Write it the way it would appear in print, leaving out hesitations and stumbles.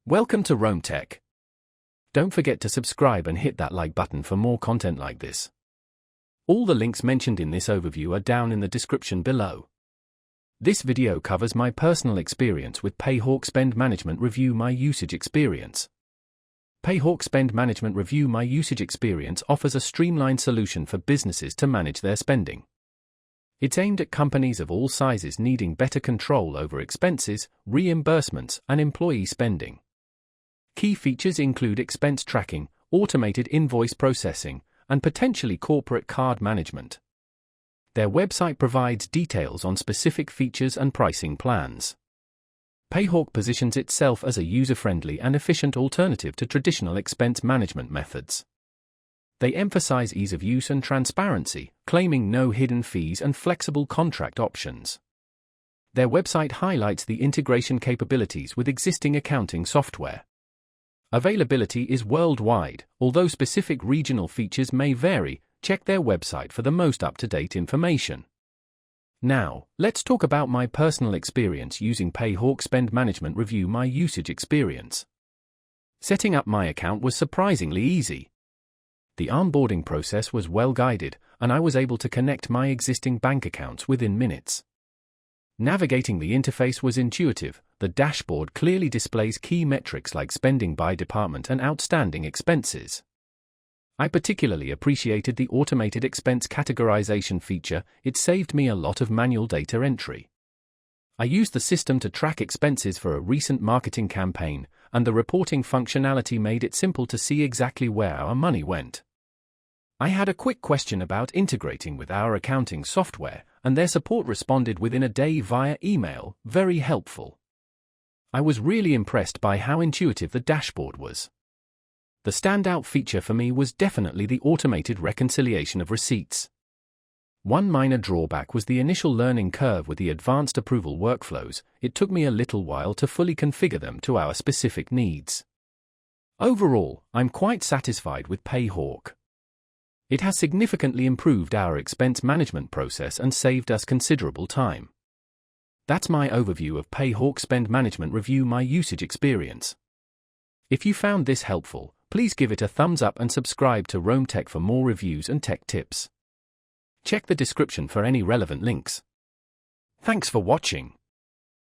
Welcome to Rome Tech. Don't forget to subscribe and hit that like button for more content like this. All the links mentioned in this overview are down in the description below. This video covers my personal experience with Payhawk Spend Management Review My Usage Experience. Payhawk Spend Management Review My Usage Experience offers a streamlined solution for businesses to manage their spending. It's aimed at companies of all sizes needing better control over expenses, reimbursements, and employee spending. Key features include expense tracking, automated invoice processing, and potentially corporate card management. Their website provides details on specific features and pricing plans. Payhawk positions itself as a user-friendly and efficient alternative to traditional expense management methods. They emphasize ease of use and transparency, claiming no hidden fees and flexible contract options. Their website highlights the integration capabilities with existing accounting software. Availability is worldwide, although specific regional features may vary. Check their website for the most up-to-date information. Now, let's talk about my personal experience using Payhawk Spend Management Review My Usage Experience. Setting up my account was surprisingly easy. The onboarding process was well-guided, and I was able to connect my existing bank accounts within minutes. Navigating the interface was intuitive. The dashboard clearly displays key metrics like spending by department and outstanding expenses. I particularly appreciated the automated expense categorization feature. It saved me a lot of manual data entry. I used the system to track expenses for a recent marketing campaign, and the reporting functionality made it simple to see exactly where our money went. I had a quick question about integrating with our accounting software, and their support responded within a day via email. Very helpful. I was really impressed by how intuitive the dashboard was. The standout feature for me was definitely the automated reconciliation of receipts. One minor drawback was the initial learning curve with the advanced approval workflows. It took me a little while to fully configure them to our specific needs. Overall, I'm quite satisfied with Payhawk. It has significantly improved our expense management process and saved us considerable time. That's my overview of Payhawk Spend Management Review My Usage Experience. If you found this helpful, please give it a thumbs up and subscribe to Rome Tech for more reviews and tech tips. Check the description for any relevant links. Thanks for watching.